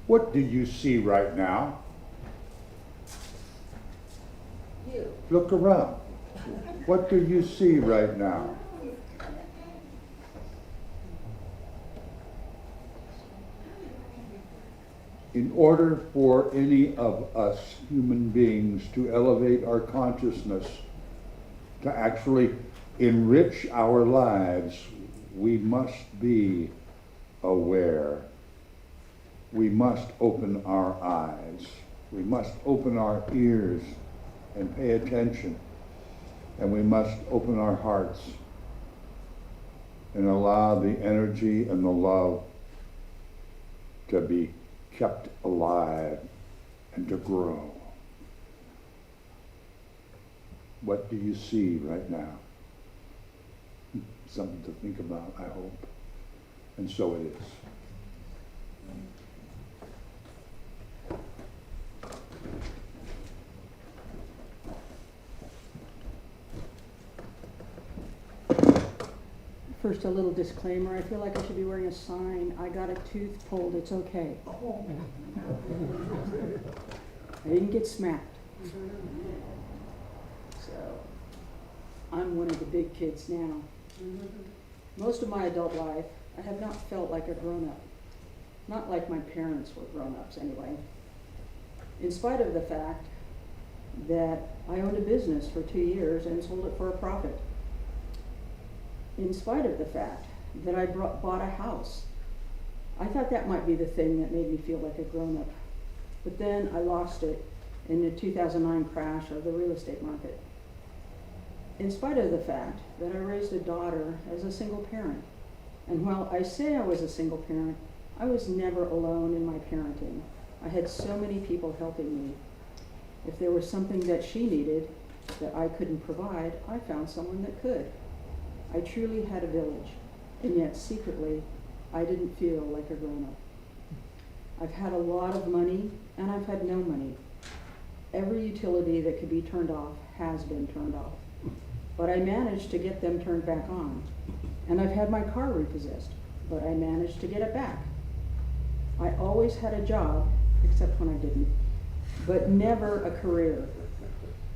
What do you see right now? You. Look around. What do you see right now? In order for any of us human beings to elevate our consciousness, to actually enrich our lives, we must be aware. We must open our eyes. We must open our ears and pay attention. And we must open our hearts and allow the energy and the love to be kept alive and to grow. What do you see right now? Something to think about, I hope. And so it is. First, a little disclaimer. I feel like I should be wearing a sign. I got a tooth pulled. It's okay. I didn't get smacked. So, I'm one of the big kids now. Most of my adult life, I have not felt like a grown-up. Not like my parents were grown-ups, anyway. In spite of the fact that I owned a business for 2 years and sold it for a profit. In spite of the fact that I bought a house. I thought that might be the thing that made me feel like a grown-up. But then I lost it in the 2009 crash of the real estate market. In spite of the fact that I raised a daughter as a single parent. And while I say I was a single parent, I was never alone in my parenting. I had so many people helping me. If there was something that she needed that I couldn't provide, I found someone that could. I truly had a village, and yet secretly, I didn't feel like a grown-up. I've had a lot of money, and I've had no money. Every utility that could be turned off has been turned off. But I managed to get them turned back on. And I've had my car repossessed, but I managed to get it back. I always had a job, except when I didn't, but never a career.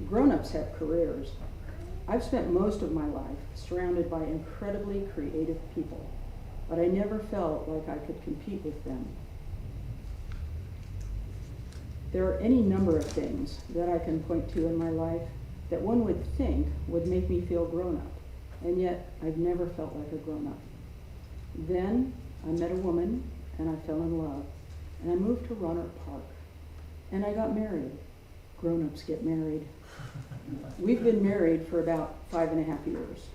Grown-ups have careers. I've spent most of my life surrounded by incredibly creative people, but I never felt like I could compete with them. There are any number of things that I can point to in my life that one would think would make me feel grown up, and yet I've never felt like a grown up. Then I met a woman and I fell in love, and I moved to Rohnert Park, and I got married. Grown-ups get married. We've been married for about 5.5 years.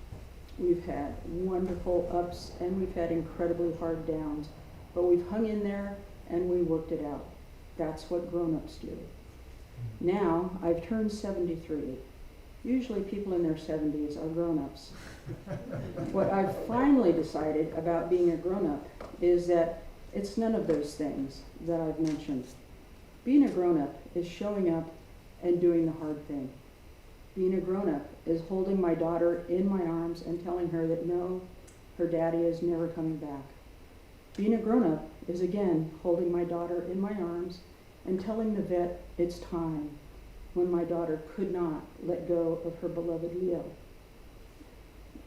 We've had wonderful ups and we've had incredibly hard downs, but we've hung in there and we worked it out. That's what grown-ups do. Now, I've turned 73. Usually people in their 70s are grown-ups. What I've finally decided about being a grown-up is that it's none of those things that I've mentioned. Being a grown-up is showing up and doing the hard thing. Being a grown-up is holding my daughter in my arms and telling her that no, her daddy is never coming back. Being a grown-up is again holding my daughter in my arms and telling the vet it's time, when my daughter could not let go of her beloved Leo.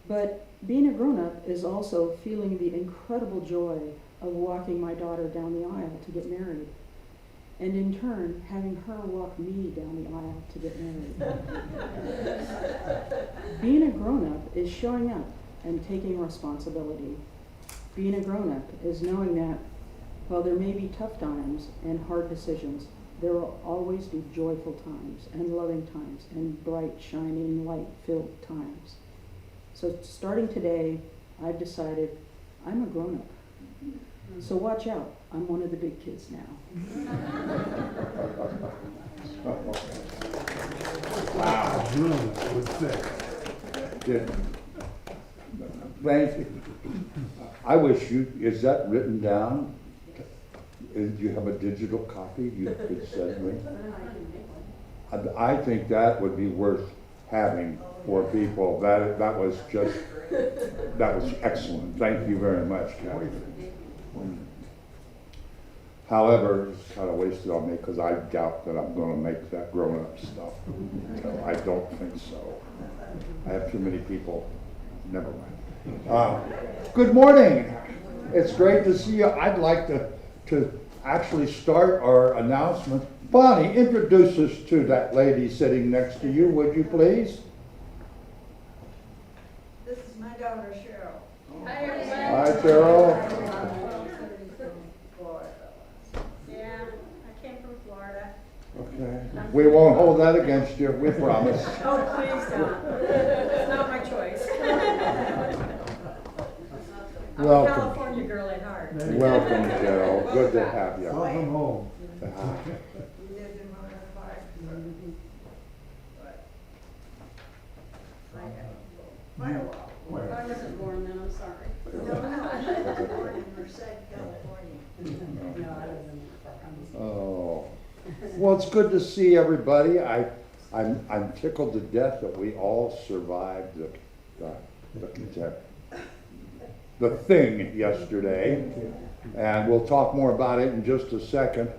But being a grown-up is also feeling the incredible joy of walking my daughter down the aisle to get married, and in turn, having her walk me down the aisle to get married. Being a grown-up is showing up and taking responsibility. Being a grown-up is knowing that while there may be tough times and hard decisions, there will always be joyful times and loving times and bright, shining, light-filled times. So starting today, I've decided I'm a grown-up. So watch out, I'm one of the big kids now. Wow. Grown-up would say. Thank you. I wish is that written down? Do you have a digital copy you could send me? I think that would be worth having for people. That was excellent. Thank you very much, Kathy. However, it's kind of wasted on me because I doubt that I'm going to make that grown-up stuff. So I don't think so. I have too many people. Never mind. Good morning. It's great to see you. I'd like to actually start our announcement. Bonnie, introduce us to that lady sitting next to you, would you please? This is my daughter Cheryl. Hi, everybody. Hi, Cheryl. Florida. Yeah, I came from Florida. Okay. We won't hold that against you, we promise. Oh, please don't. It's not my choice. I'm a Welcome. California girl at heart. Welcome, Cheryl. Good to have you. Welcome home. We lived in Monmouth Park for quite a while. I wasn't born then, I'm sorry. No, I was born in Merced, California. No, I live in Oh, well, it's good to see everybody. I'm tickled to death that we all survived the thing yesterday, and we'll talk more about it in just a second.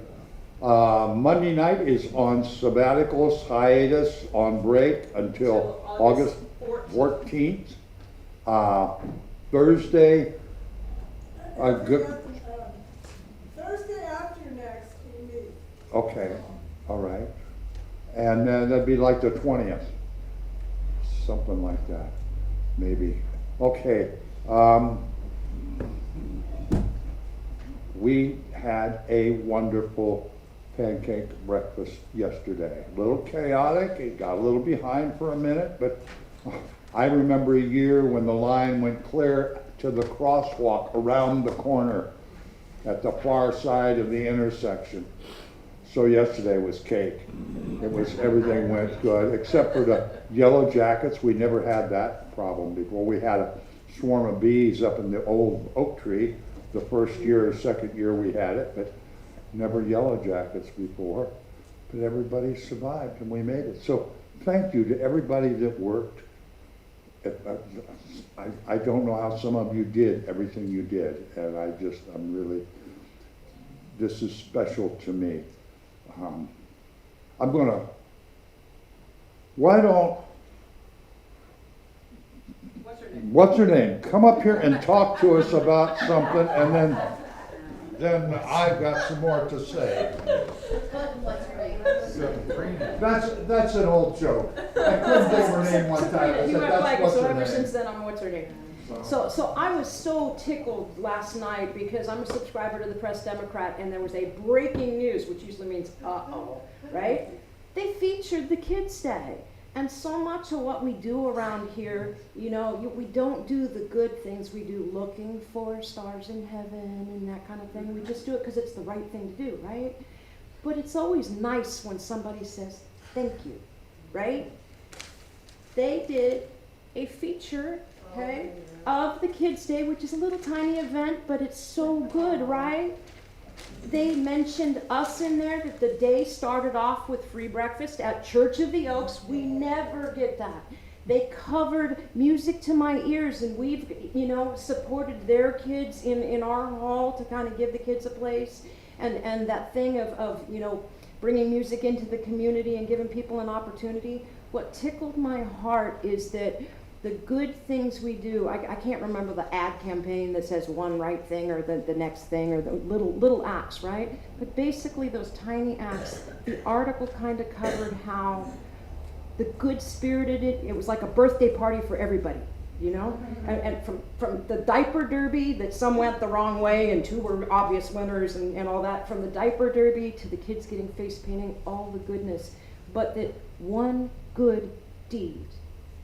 Monday night is on sabbaticals, hiatus, on break until August 14th. Thursday, a good. Thursday after next, we meet. Okay, all right. And then that'd be like the 20th, something like that, maybe. Okay. We had a wonderful pancake breakfast yesterday. A little chaotic, it got a little behind for a minute, but I remember a year when the line went clear to the crosswalk around the corner at the far side of the intersection. So yesterday was cake. Everything went good, except for the yellow jackets. We never had that problem before. We had a swarm of bees up in the old oak tree the first year or second year we had it, but never yellow jackets before. But everybody survived and we made it. So thank you to everybody that worked. I don't know how some of you did everything you did, and I'm really, this is special to me. What's her name? Come up here and talk to us about something, and then I've got some more to say. That's an old joke. I couldn't think of her name one time. I You said, went like, what's so her ever name? since then, I'm what's her name? So I was so tickled last night because I'm a subscriber to the Press Democrat, and there was a breaking news, which usually means uh-oh, right? They featured the Kids Day. And so much of what we do around here, we don't do the good things. We do looking for stars in heaven and that kind of thing. We just do it because it's the right thing to do, right? But it's always nice when somebody says, thank you, right? They did a feature, okay, of the Kids Day, which is a little tiny event, but it's so good, right? They mentioned us in there, that the day started off with free breakfast at Church of the Oaks. We never get that. They covered Music to My Ears, and we've, supported their kids in our hall to kind of give the kids a place. And that thing of bringing music into the community and giving people an opportunity. What tickled my heart is that the good things we do, I can't remember the ad campaign that says one right thing or the next thing, or the little acts, right? But basically those tiny acts, the article kind of covered how the good-spirited, it was like a birthday party for everybody, and from the diaper derby that some went the wrong way and two were obvious winners and all that, from the diaper derby to the kids getting face painting, all the goodness, but that one good deed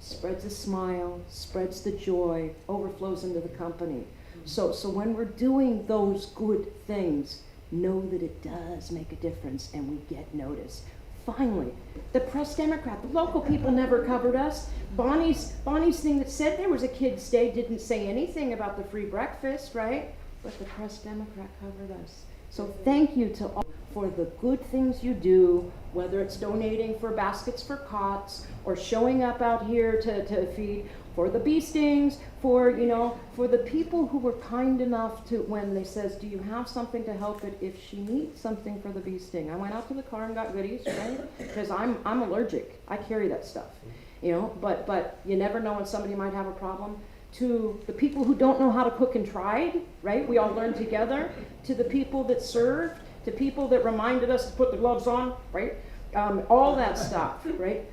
spreads a smile, spreads the joy, overflows into the company. So when we're doing those good things, know that it does make a difference and we get noticed. Finally, the Press Democrat, the local people never covered us. Bonnie's thing that said there was a Kids' Day didn't say anything about the free breakfast, right? But the Press Democrat covered us. So thank you to all for the good things you do, whether it's donating for baskets for cots or showing up out here to feed, for the bee stings, for, you know, for the people who were kind enough to, when they says, do you have something to help it if she needs something for the bee sting? I went out to the car and got goodies, right? Because I'm allergic. I carry that stuff, you know, but you never know when somebody might have a problem. To the people who don't know how to cook and tried, right? We all learned together. To the people that served, to people that reminded us to put the gloves on, right? All that stuff, right?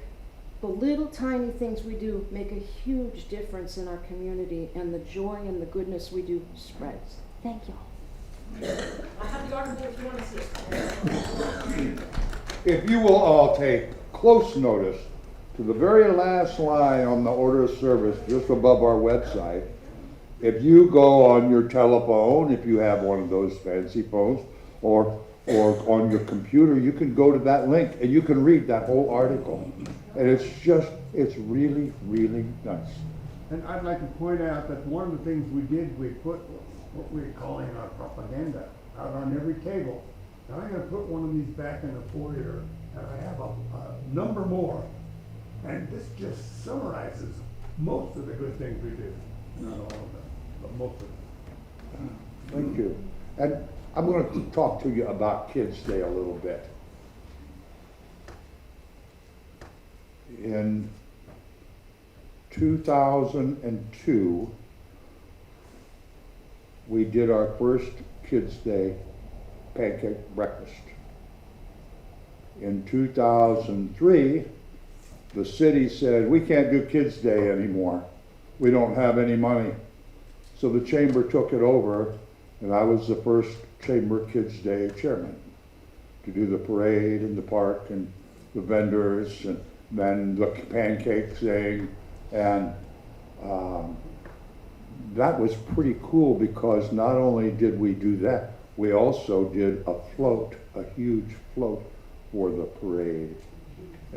The little tiny things we do make a huge difference in our community, and the joy and the goodness we do spreads. Thank you. I have the article if you want to see it. If you will all take close notice to the very last line on the order of service just above our website, if you go on your telephone, if you have one of those fancy phones, or on your computer, you can go to that link and you can read that whole article. And it's really, really nice. And I'd like to point out that one of the things we did, we put what we're calling our propaganda out on every table. Now I'm gonna put one of these back in the foyer, and I have a number more. And this just summarizes most of the good things we do. Not all of them, but most of them. Thank you. And I'm going to talk to you about Kids Day a little bit. In 2002, we did our first Kids Day pancake breakfast. In 2003, the city said, we can't do Kids Day anymore. We don't have any money. So the chamber took it over, and I was the first Chamber Kids Day chairman to do the parade in the park and the vendors and then the pancake thing. And that was pretty cool because not only did we do that, we also did a float, a huge float for the parade.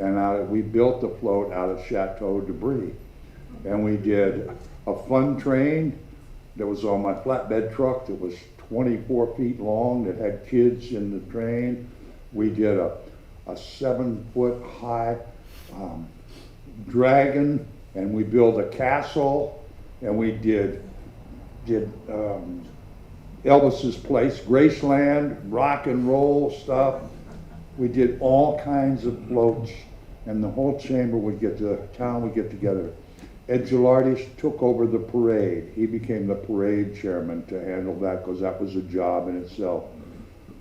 And we built the float out of Chateau debris. And we did a fun train that was on my flatbed truck that was 24 feet long that had kids in the train. We did a 7-foot high dragon, and we built a castle, and we did Elvis's place, Graceland, rock and roll stuff. We did all kinds of floats, and the whole chamber would town would get together. Ed Gilardis took over the parade. He became the parade chairman to handle that because that was a job in itself.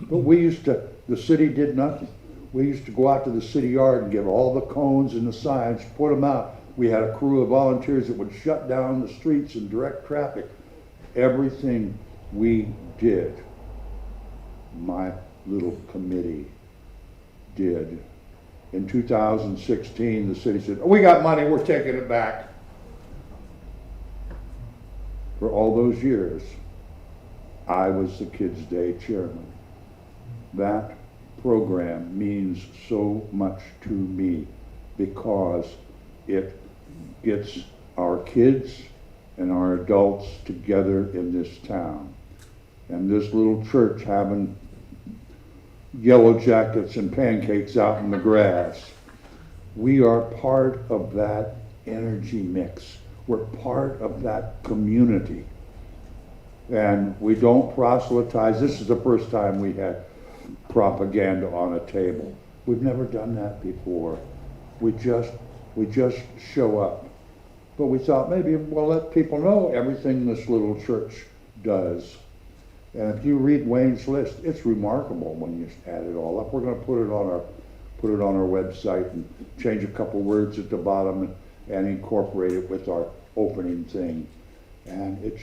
But the city did nothing. We used to go out to the city yard and get all the cones and the signs, put them out. We had a crew of volunteers that would shut down the streets and direct traffic. Everything we did, my little committee did. In 2016, the city said, we got money, we're taking it back. For all those years, I was the Kids Day chairman. That program means so much to me because it gets our kids and our adults together in this town. And this little church having yellow jackets and pancakes out in the grass. We are part of that energy mix. We're part of that community. And we don't proselytize. This is the first time we had propaganda on a table. We've never done that before. We just show up. But we thought maybe we'll let people know everything this little church does. And if you read Wayne's list, it's remarkable when you add it all up. We're going to put it on our website and change a couple words at the bottom and incorporate it with our opening thing. And it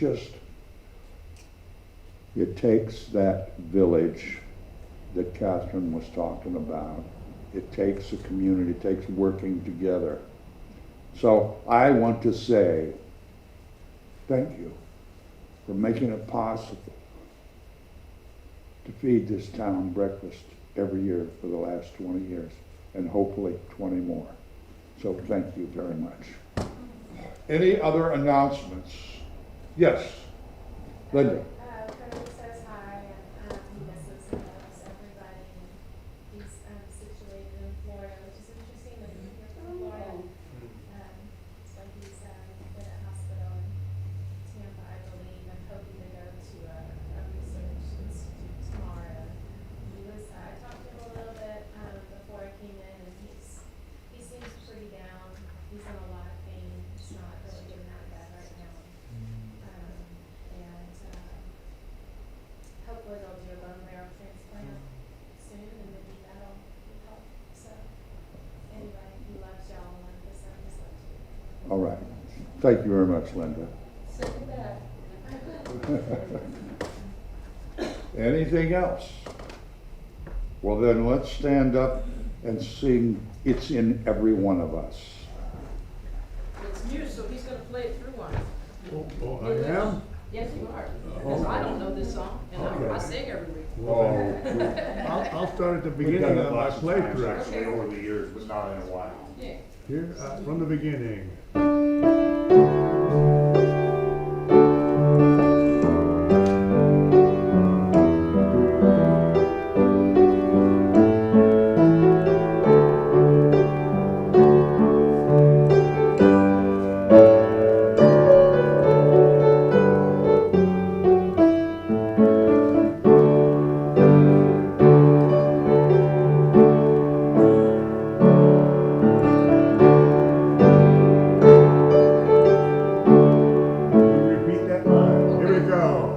takes that village that Catherine was talking about. It takes a community, it takes working together. So I want to say thank you for making it possible to feed this town breakfast every year for the last 20 years, and hopefully 20 more. So thank you very much. Any other announcements? Yes, Linda. Cody says hi, and he misses everybody. He's situated in Florida, which is interesting that he's here from Florida. So he's been at Thank you very much, Linda. Anything else? Well, then let's stand up and sing It's in Every One of Us. It's new, so he's gonna play it through on us. Oh, I am? Yes, you are. Because I don't know this song, and I Okay. sing every week. Oh, I'll start at the we've done beginning it of my lots of times playthrough. actually over the years, but not in a while. Yeah. Here, from the beginning. Repeat that line. Here we go.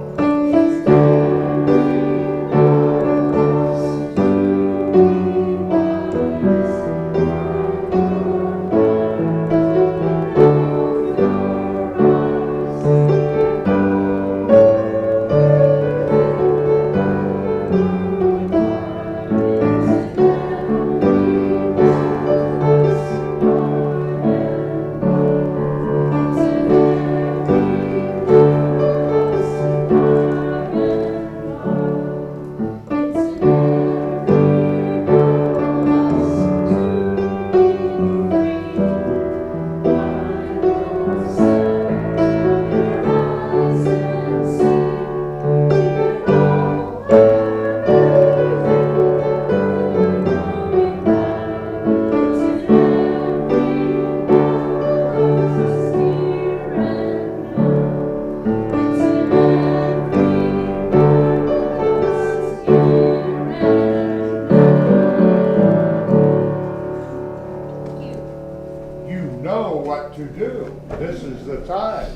You know what to do. This is the time.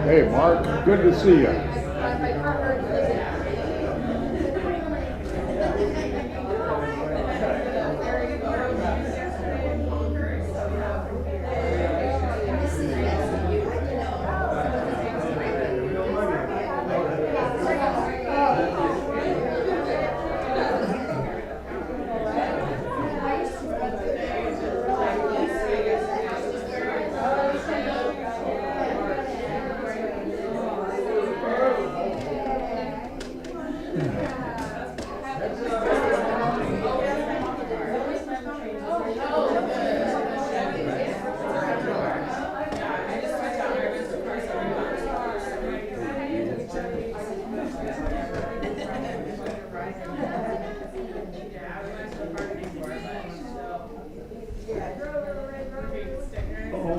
Hey, Mark, good to see you.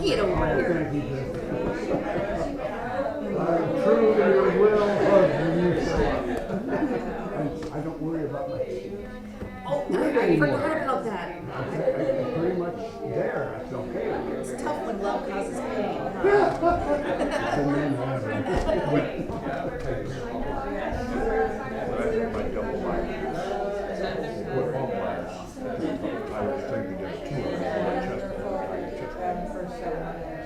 Get over here. Thank you, I truly will hug when you show up. I don't worry about my. Oh, I forgot about that. I'm pretty much there. That's okay. It's tough when love causes pain, huh? It's a man having. My double life. What all lives. I was thinking there's two of them on my chest.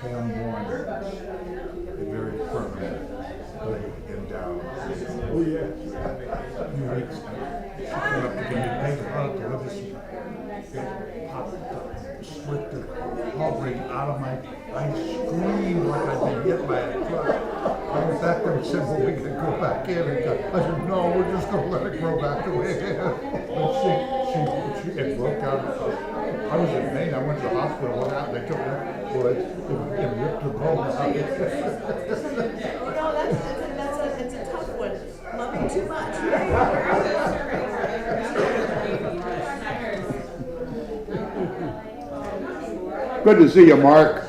Pam Bourne is very permanent in Dallas. Oh, yeah. A few weeks ago, she came up to give me paper hug to look at she slipped the hovering out of my, I screamed like I'd been hit by a truck. I went back there and said, well, we can go back in. And I said, no, we're just gonna let it grow back the way it is. But it broke out. I was in Maine, I went to the hospital, went out, and they took it, well, it ripped the bone out. Oh, no, it's a tough one. Loving too much. Good to see you, Mark. A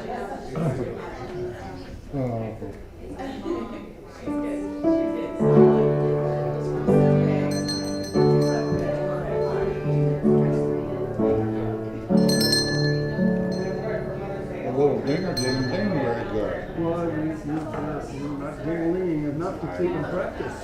little dinger didn't ding very good. Well, you're not ding-a-linging enough to keep in practice.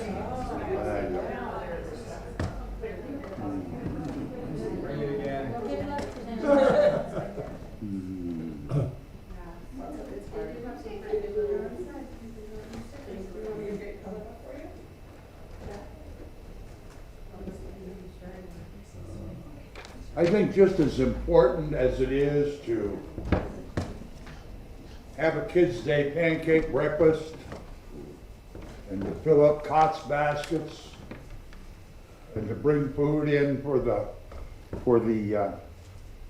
I think just as important as it is to have a Kids' Day pancake breakfast and to fill up COTS baskets and to bring food in for the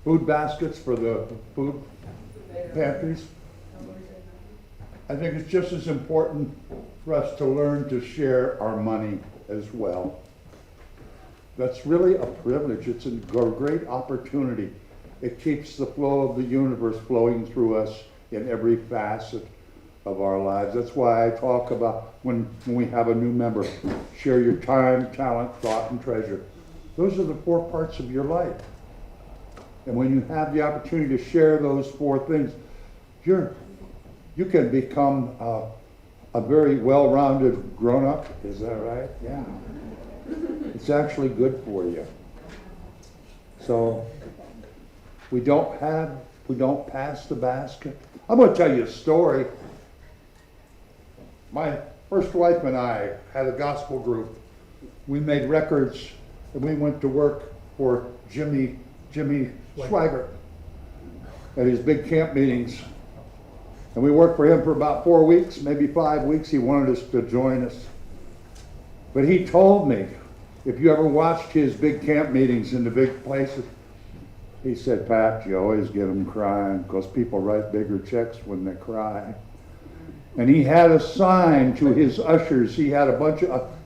food baskets for the food pantries, I think it's just as important for us to learn to share our money as well. That's really a privilege. It's a great opportunity. It keeps the flow of the universe flowing through us in every facet of our lives. That's why I talk about when we have a new member, share your time, talent, thought, and treasure. Those are the 4 parts of your life. And when you have the opportunity to share those 4 things, you can become a very well-rounded grown-up. Is that right? Yeah. It's actually good for you. So we don't pass the basket. I'm going to tell you a story. My first wife and I had a gospel group. We made records and we went to work for Jimmy Swaggart at his big camp meetings. And we worked for him for about 4 weeks, maybe 5 weeks. He wanted us to join us. But he told me, if you ever watched his big camp meetings in the big places, he said, Pat, you always get them crying because people write bigger checks when they cry. And he had a sign to his ushers. He had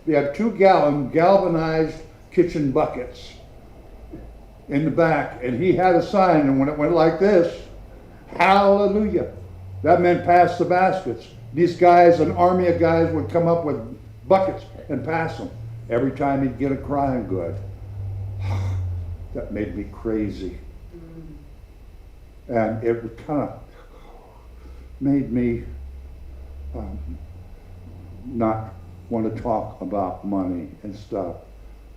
he had 2-gallon galvanized kitchen buckets in the back. And he had a sign, and when it went like this, hallelujah, that meant pass the baskets. These guys, an army of guys would come up with buckets and pass them every time he'd get a crying good. That made me crazy. And it kind of made me not want to talk about money and stuff.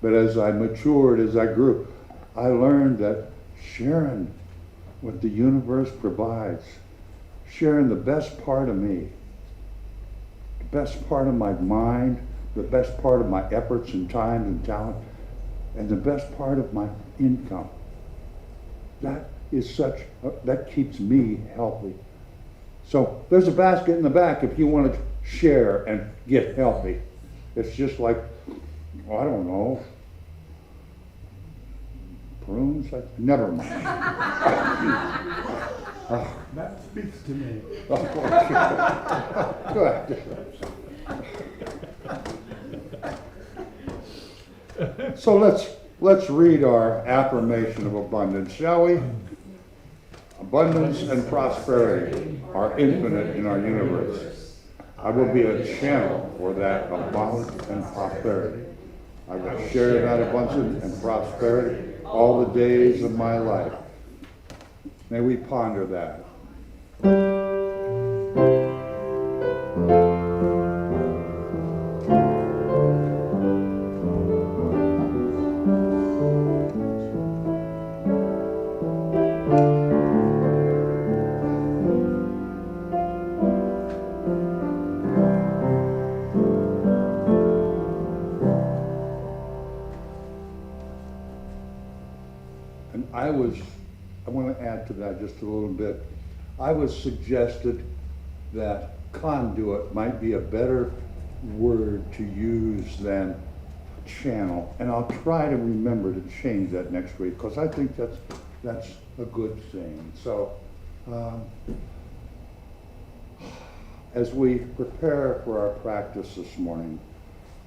But as I matured, as I grew, I learned that sharing what the universe provides, sharing the best part of me, the best part of my mind, the best part of my efforts and time and talent, and the best part of my income. That keeps me healthy. So there's a basket in the back if you want to share and get healthy. It's just like, I don't know, prunes? Never mind. That speaks to me. Good. So let's read our affirmation of abundance, shall we? Abundance and prosperity are infinite in our universe. I will be a channel for that abundance and prosperity. I will share that abundance and prosperity all the days of my life. May we ponder that. I want to add to that just a little bit. I was suggested that conduit might be a better word to use than channel, and I'll try to remember to change that next week, because I think that's a good thing. So, as we prepare for our practice this morning,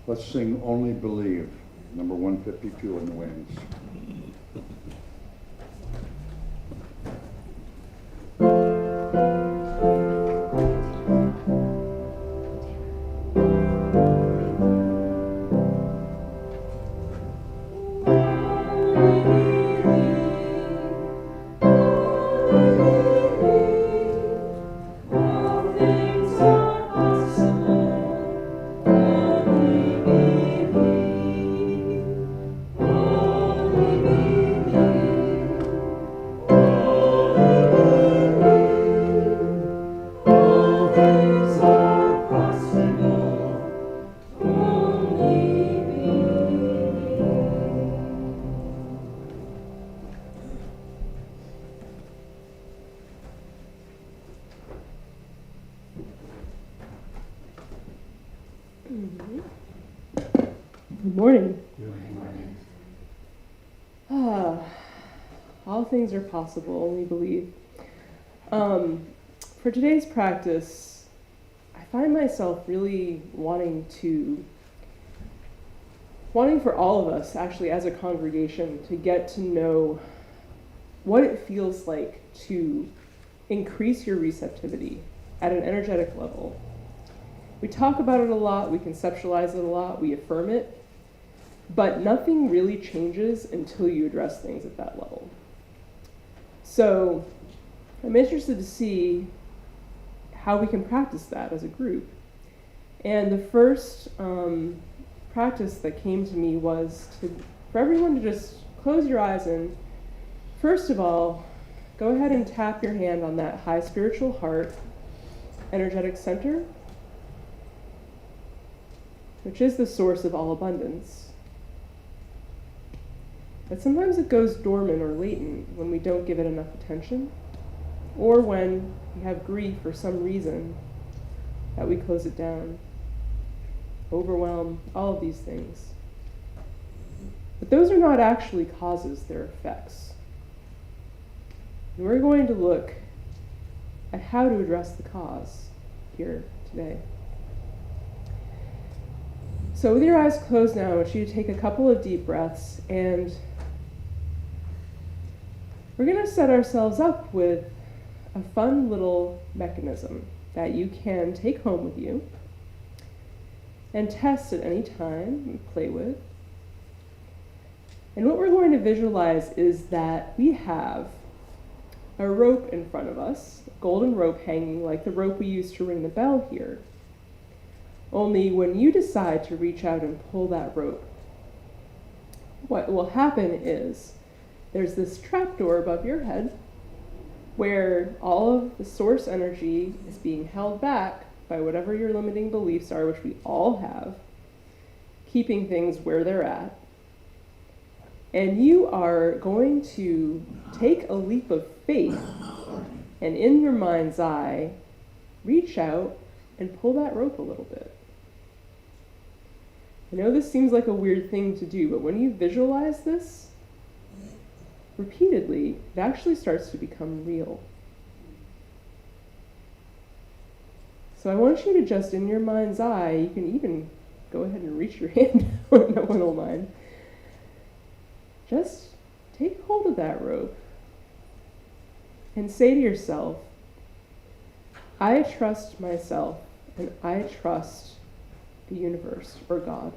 let's sing Only Believe, number 152 in the Wings. Good morning. All things are possible, only believe. For today's practice, I find myself really wanting for all of us, actually, as a congregation, to get to know what it feels like to increase your receptivity at an energetic level. We talk about it a lot, we conceptualize it a lot, we affirm it, but nothing really changes until you address things at that level. So I'm interested to see how we can practice that as a group. And the first practice that came to me was for everyone to just close your eyes and, first of all, go ahead and tap your hand on that high spiritual heart energetic center, which is the source of all abundance. But sometimes it goes dormant or latent when we don't give it enough attention, or when we have grief for some reason that we close it down, overwhelm, all of these things. But those are not actually causes, they're effects. And we're going to look at how to address the cause here today. So with your eyes closed now, I want you to take a couple of deep breaths, and we're going to set ourselves up with a fun little mechanism that you can take home with you and test at any time and play with. And what we're going to visualize is that we have a rope in front of us, a golden rope hanging like the rope we use to ring the bell here. Only when you decide to reach out and pull that rope, what will happen is there's this trapdoor above your head where all of the source energy is being held back by whatever your limiting beliefs are, which we all have, keeping things where they're at. And you are going to take a leap of faith and in your mind's eye, reach out and pull that rope a little bit. I know this seems like a weird thing to do, but when you visualize this repeatedly, it actually starts to become real. So I want you to just, in your mind's eye, you can even go ahead and reach your hand out, no one will mind. Just take hold of that rope and say to yourself, I trust myself and I trust the universe or God.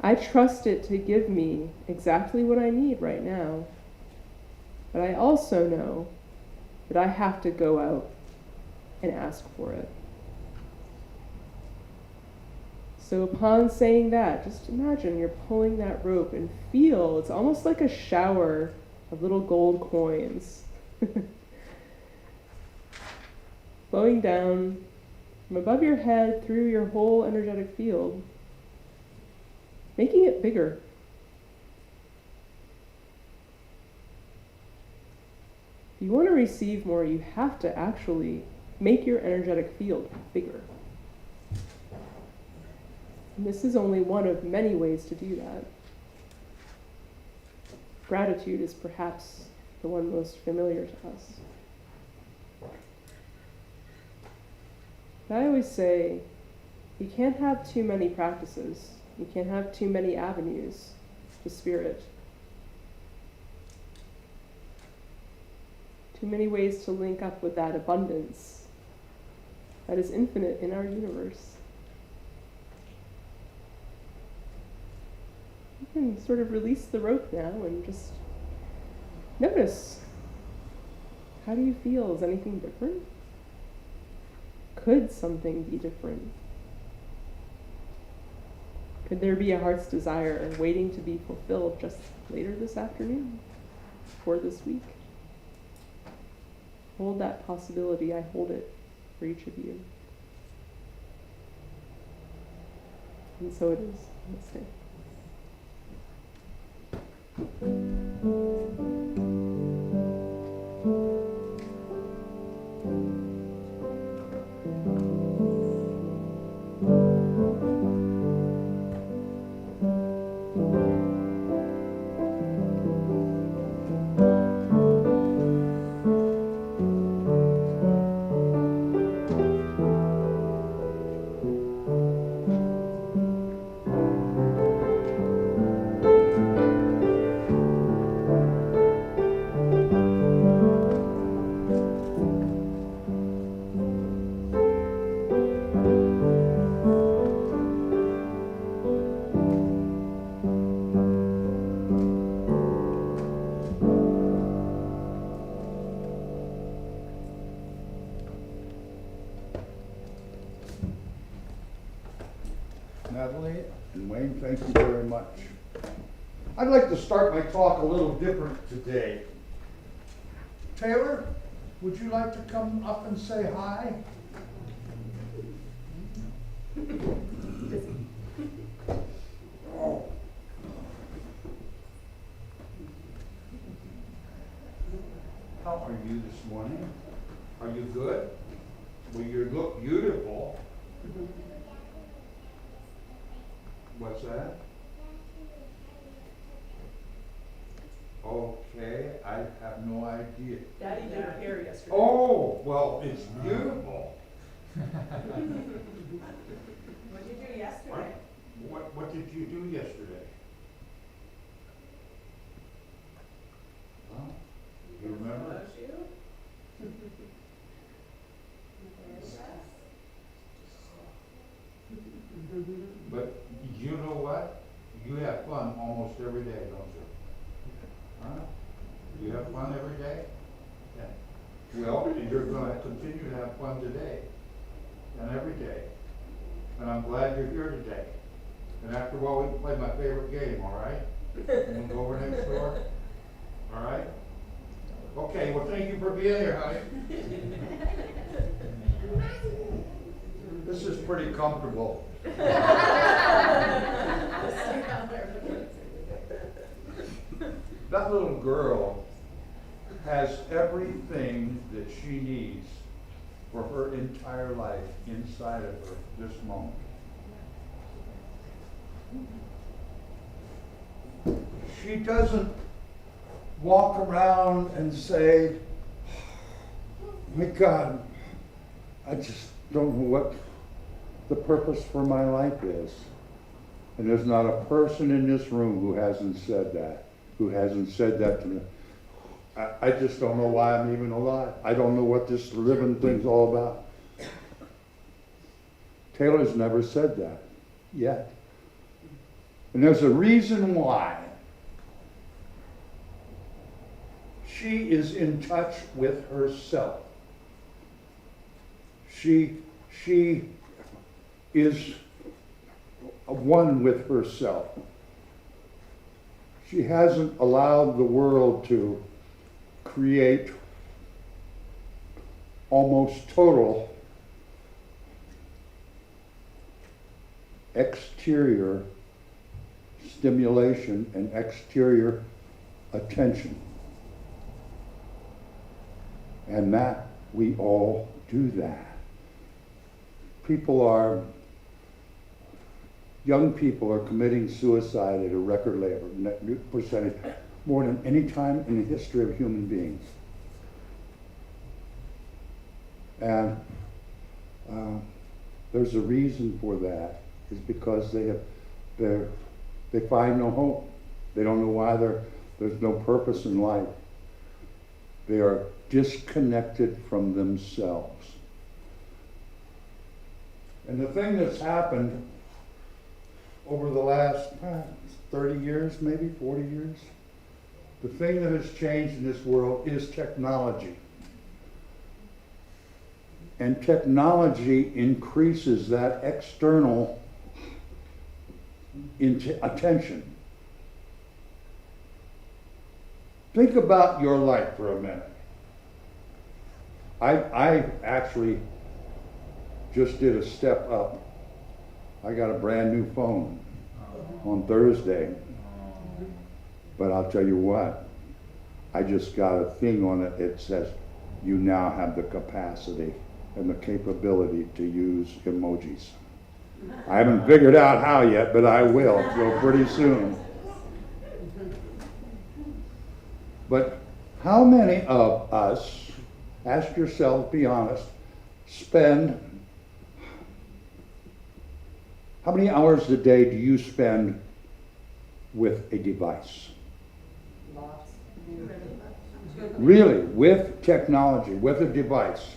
I trust it to give me exactly what I need right now, but I also know that I have to go out and ask for it. So upon saying that, just imagine you're pulling that rope and feel, it's almost like a shower of little gold coins flowing down from above your head through your whole energetic field, making it bigger. If you want to receive more, you have to actually make your energetic field bigger. And this is only one of many ways to do that. Gratitude is perhaps the one most familiar to us. I always say, you can't have too many practices. You can't have too many avenues to spirit. Too many ways to link up with that abundance that is infinite in our universe. You can sort of release the rope now and just notice. How do you feel? Is anything different? Could something be different? Could there be a heart's desire waiting to be fulfilled just later this afternoon or this week? Hold that possibility. I hold it for each of you. And so it is. Namaste. Natalie and Wayne, thank you very much. I'd like to start my talk a little different today. Taylor, would you like to come up and say hi? Oh. How are you this morning? Are you good? Well, you look beautiful. What's that? Okay, I have no idea. Daddy did her hair yesterday. Oh, well, it's beautiful. What did you do yesterday? What did you do yesterday? Well, you remember? Was you? But you know what? You have fun almost every day, don't you? Huh? You have fun every day? Yeah. Well, you're gonna continue to have fun today and every day. And I'm glad you're here today. And after a while, we can play my favorite game, all right? And we'll go over next door. All right? Okay, well, thank you for being here, honey. This is pretty comfortable. That little girl has everything that she needs for her entire life inside of her this moment. She doesn't walk around and say, my God, I just don't know what the purpose for my life is. And there's not a person in this room who hasn't said that, to me. I just don't know why I'm even alive. I don't know what this living thing's all about. Taylor's never said that yet. And there's a reason why. She is in touch with herself. She is one with herself. She hasn't allowed the world to create almost total exterior stimulation and exterior attention. And that, we all do that. Young people are committing suicide at a record percentage, more than any time in the history of human beings. And there's a reason for that, is because they find no hope. They don't know why there's no purpose in life. They are disconnected from themselves. And the thing that's happened over the last 30 years, maybe 40 years, the thing that has changed in this world is technology. And technology increases that external attention. Think about your life for a minute. I actually just did a step up. I got a brand new phone on Thursday. But I'll tell you what, I just got a thing on it. It says, you now have the capacity and the capability to use emojis. I haven't figured out how yet, but I will, so pretty soon. But how many of us, ask yourself, be honest, how many hours a day do you spend with a device? Lots. Really, with technology, with a device.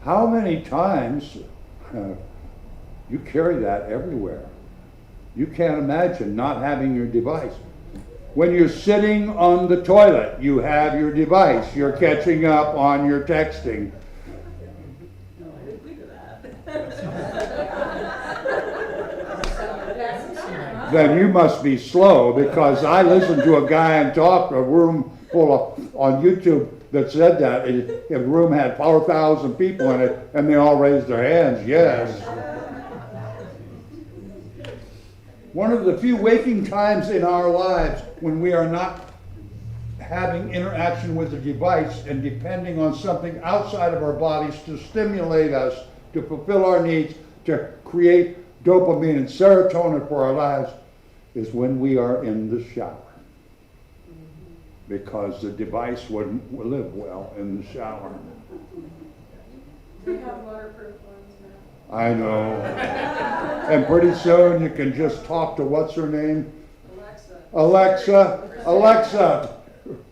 How many times you carry that everywhere? You can't imagine not having your device. When you're sitting on the toilet, you have your device. You're catching up on your texting. No, I didn't think of that. Then you must be slow, because I listened to a guy and talk, a room full of, on YouTube, that said that if a room had 4,000 people in it, and they all raised their hands, yes. One of the few waking times in our lives when we are not having interaction with the device and depending on something outside of our bodies to stimulate us, to fulfill our needs, to create dopamine and serotonin for our lives, is when we are in the shower. Because the device wouldn't live well in the shower. We have waterproof ones now. I know. And pretty soon you can just talk to what's her name? Alexa,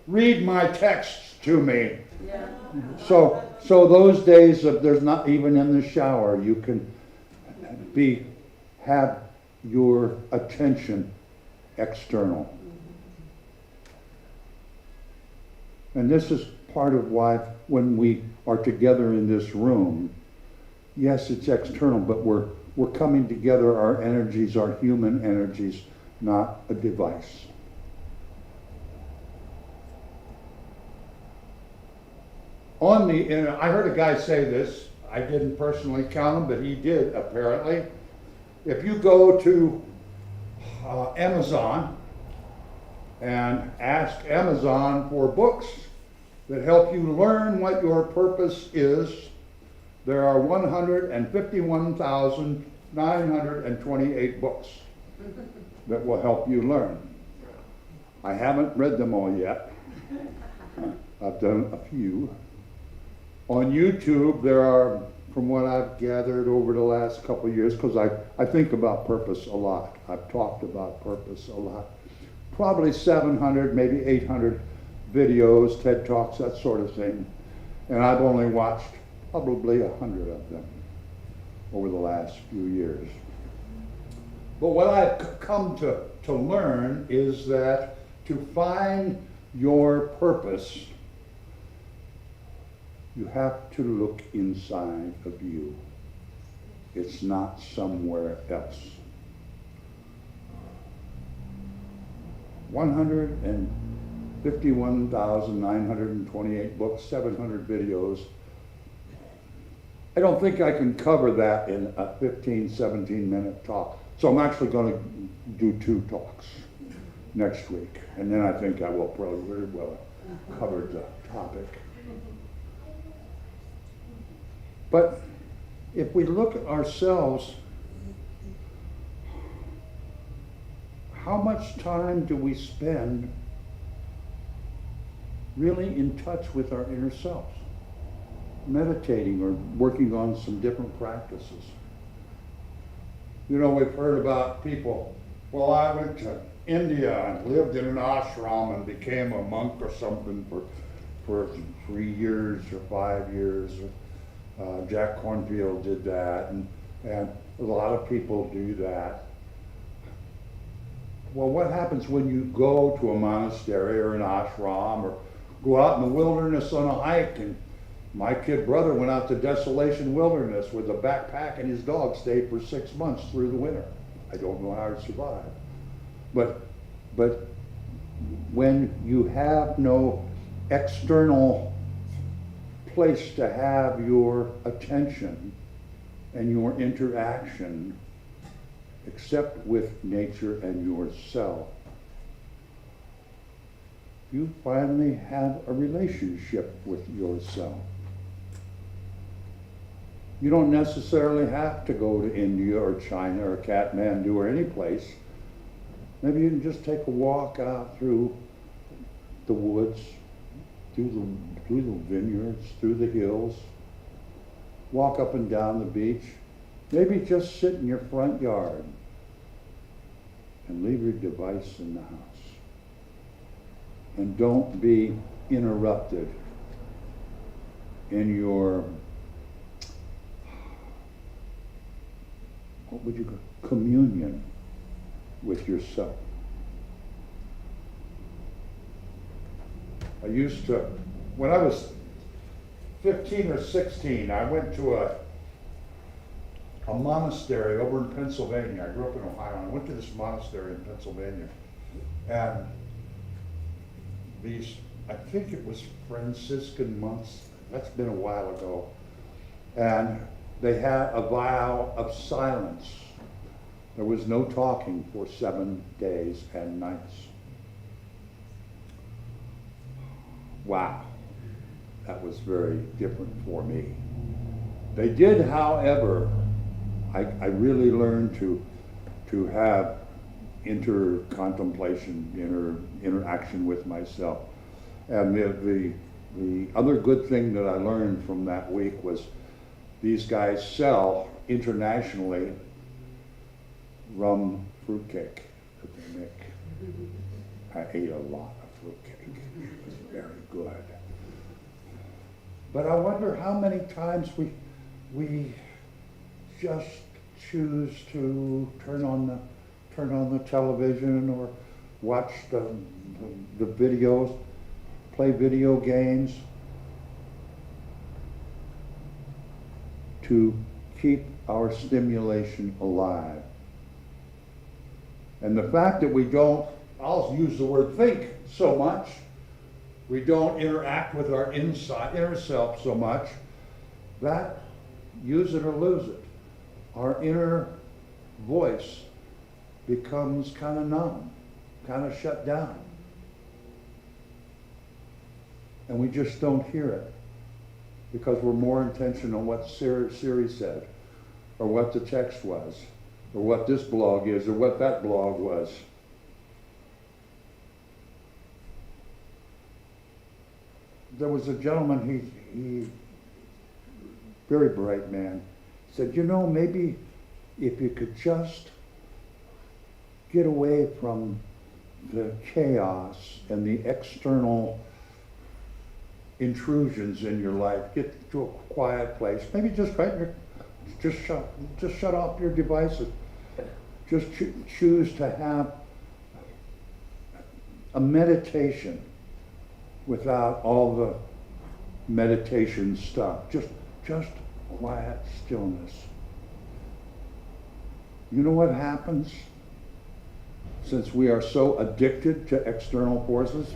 read my texts to me. Yeah. So those days of there's not even in the shower, you can have your attention external. And this is part of why when we are together in this room, yes, it's external, but we're coming together, our energies, our human energies, not a device. I heard a guy say this, I didn't personally count him, but he did apparently. If you go to Amazon and ask Amazon for books that help you learn what your purpose is, there are 151,928 books that will help you learn. I haven't read them all yet. I've done a few. On YouTube, there are, from what I've gathered over the last couple of years, because I think about purpose a lot. I've talked about purpose a lot. Probably 700, maybe 800 videos, TED Talks, that sort of thing. And I've only watched probably 100 of them over the last few years. But what I've come to learn is that to find your purpose, you have to look inside of you. It's not somewhere else. 151,928 books, 700 videos. I don't think I can cover that in a 15, 17-minute talk. So I'm actually going to do 2 talks. next week. And then I think I will probably very well have covered the topic. But if we look at ourselves, how much time do we spend really in touch with our inner selves? Meditating or working on some different practices. You know, we've heard about people, well, I went to India and lived in an ashram and became a monk or something for 3 years or 5 years. Jack Cornfield did that, and a lot of people do that. Well, what happens when you go to a monastery or an ashram or go out in the wilderness on a hike? And my kid brother went out to Desolation Wilderness with a backpack and his dog, stayed for 6 months through the winter. I don't know how he survived. But when you have no external place to have your attention and your interaction except with nature and yourself, you finally have a relationship with yourself. You don't necessarily have to go to India or China or Kathmandu or any place. Maybe you can just take a walk out through the woods, through the vineyards, through the hills, walk up and down the beach. Maybe just sit in your front yard and leave your device in the house. And don't be interrupted in your, what would you call, communion with yourself. I used to, when I was 15 or 16, I went to a monastery over in Pennsylvania. I grew up in Ohio, and I went to this monastery in Pennsylvania. And these, I think it was Franciscan monks, that's been a while ago, and they had a vow of silence. There was no talking for 7 days and nights. Wow, that was very different for me. They did, however, I really learned to have contemplation, interaction with myself. And the other good thing that I learned from that week was these guys sell internationally rum fruitcake that they make. I ate a lot of fruitcake. It was very good. But I wonder how many times we just choose to turn on the television or watch the videos, play video games to keep our stimulation alive. And the fact that we don't, I'll use the word think so much, we don't interact with our inner self so much, that use it or lose it. Our inner voice becomes kind of numb, kind of shut down. And we just don't hear it because we're more intentional on what Siri said, or what the text was, or what this blog is, or what that blog was. There was a gentleman, he very bright man, said, you know, maybe if you could just get away from the chaos and the external intrusions in your life, get to a quiet place, maybe just shut off your devices. Just choose to have a meditation without all the meditation stuff. Just quiet stillness. You know what happens? Since we are so addicted to external forces,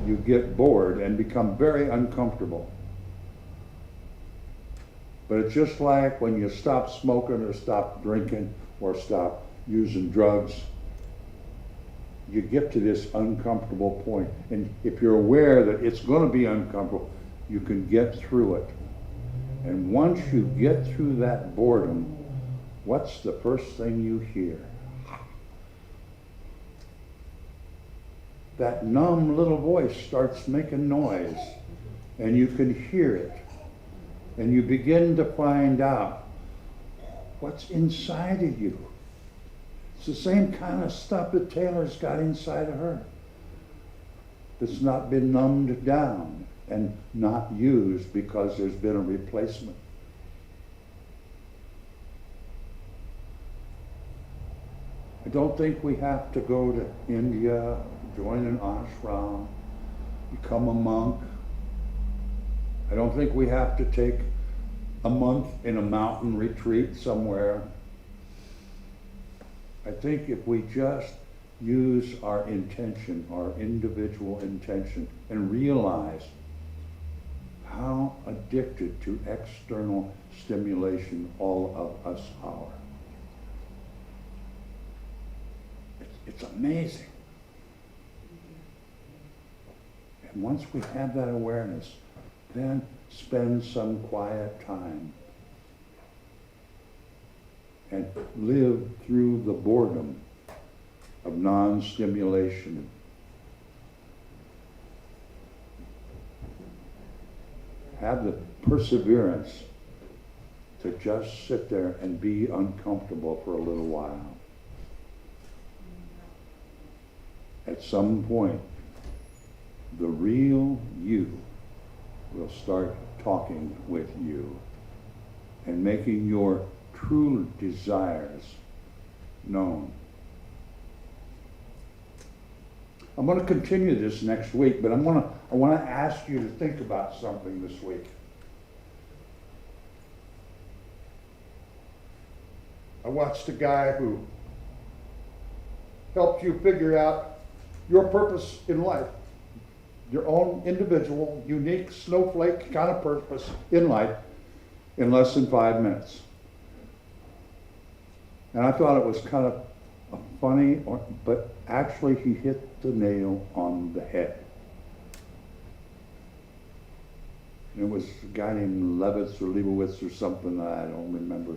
you get bored and become very uncomfortable. But it's just like when you stop smoking or stop drinking or stop using drugs. you get to this uncomfortable point. And if you're aware that it's going to be uncomfortable, you can get through it. And once you get through that boredom, what's the first thing you hear? That numb little voice starts making noise, and you can hear it. And you begin to find out what's inside of you. It's the same kind of stuff that Taylor's got inside of her. That's not been numbed down and not used because there's been a replacement. I don't think we have to go to India, join an ashram, become a monk. I don't think we have to take a month in a mountain retreat somewhere. I think if we just use our intention, our individual intention, and realize how addicted to external stimulation all of us are. It's amazing. And once we have that awareness, then spend some quiet time and live through the boredom of non-stimulation. Have the perseverance to just sit there and be uncomfortable for a little while. At some point, the real you will start talking with you and making your true desires known. I'm going to continue this next week, but I want to ask you to think about something this week. I watched a guy who helped you figure out your purpose in life, your own individual, unique, snowflake kind of purpose in life in less than 5 minutes. And I thought it was kind of funny, but actually he hit the nail on the head. And it was a guy named Levitz or Leibowitz or something, I don't remember.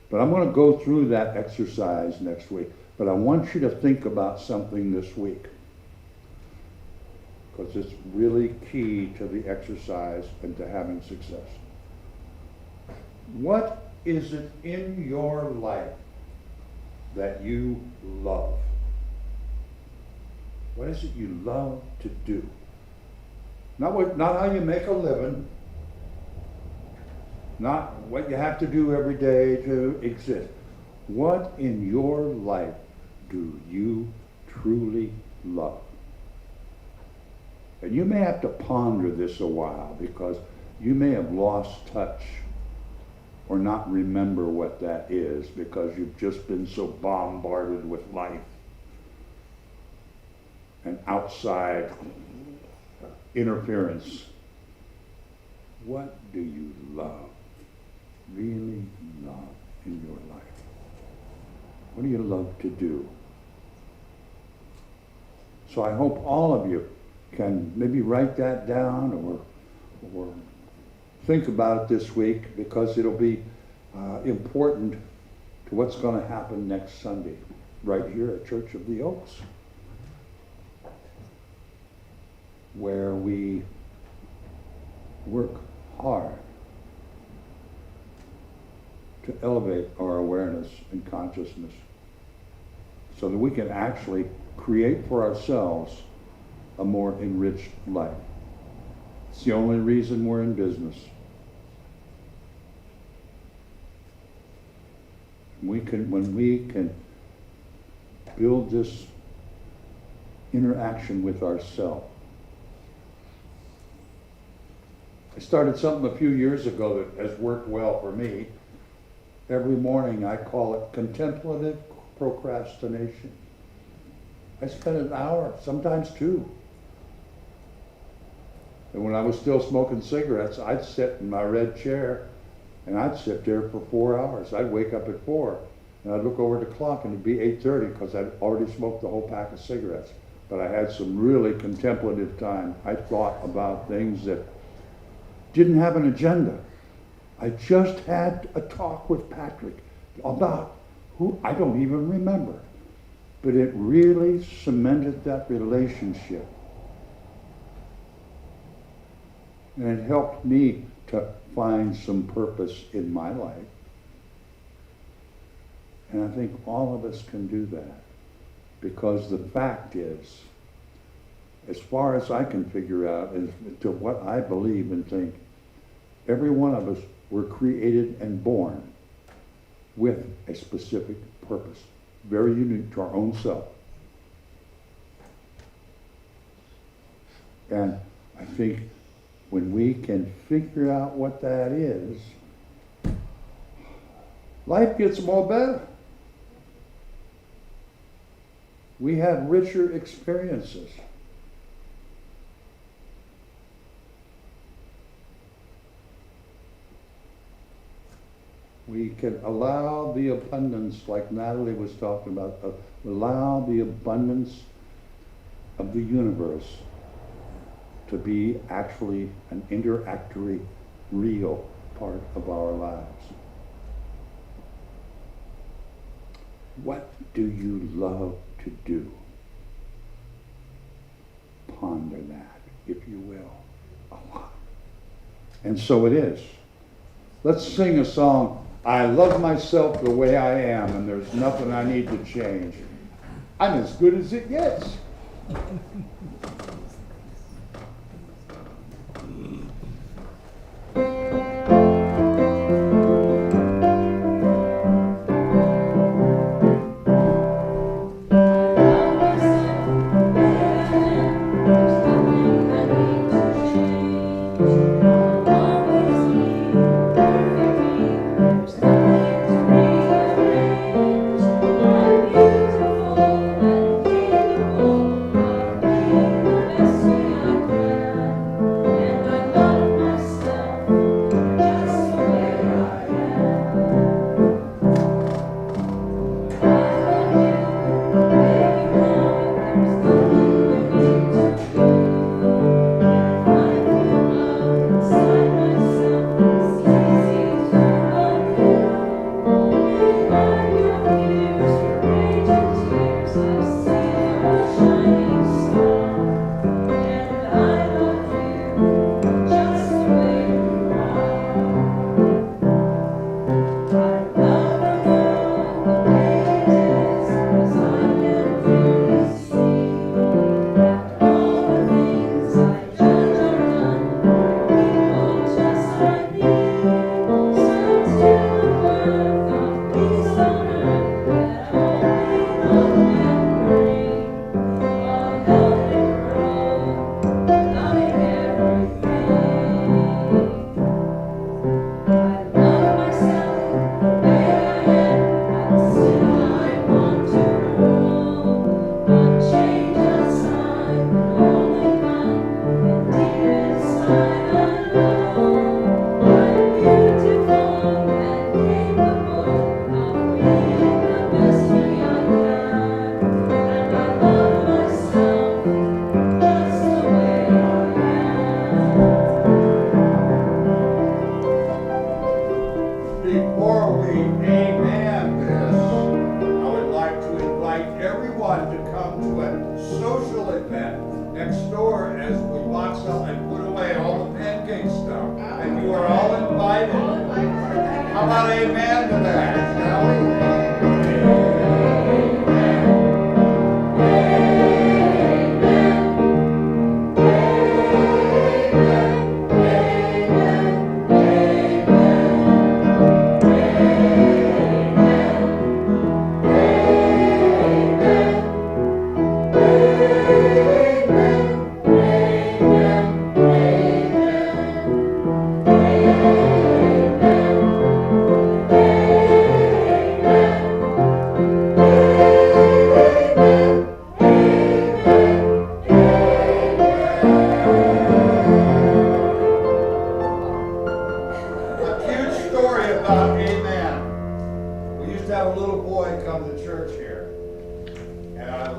But I'm going to go through that exercise next week. But I want you to think about something this week, because it's really key to the exercise and to having success. What is it in your life that you love? What is it you love to do? Not how you make a living, not what you have to do every day to exist. What in your life do you truly love? And you may have to ponder this a while, because you may have lost touch or not remember what that is because you've just been so bombarded with life and outside interference. What do you love, really love in your life? What do you love to do? So I hope all of you can maybe write that down or think about it this week, because it'll be important to what's going to happen next Sunday right here at Church of the Oaks, where we work hard to elevate our awareness and consciousness so that we can actually create for ourselves a more enriched life. It's the only reason we're in business. When we can build this interaction with ourselves. I started something a few years ago that has worked well for me. Every morning I call it contemplative procrastination. I spend an hour, sometimes 2. And when I was still smoking cigarettes, I'd sit in my red chair and I'd sit there for 4 hours. I'd wake up at 4 And I'd look over at the clock and it'd be 8:30 because I'd already smoked the whole pack of cigarettes. But I had some really contemplative time. I thought about things that didn't have an agenda. I just had a talk with Patrick about who I don't even remember. But it really cemented that relationship. And it helped me to find some purpose in my life. And I think all of us can do that. Because the fact is, as far as I can figure out, as to what I believe and think, every one of us were created and born with a specific purpose, very unique to our own self. And I think when we can figure out what that is, life gets more better. We have richer experiences. We can allow the abundance, like Natalie was talking about, allow the abundance of the universe to be actually an interactory, real part of our lives. What do you love to do? Ponder that, if you will, a lot. And so it is. Let's sing a song, I love myself the way I am, and there's nothing I need to change. I'm as good as it gets.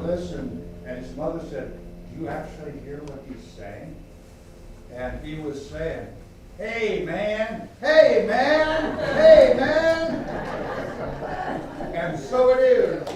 listened, and his mother said, "Do you actually hear what he's saying?" And he was saying, "Hey man, hey man, hey man." And so it is.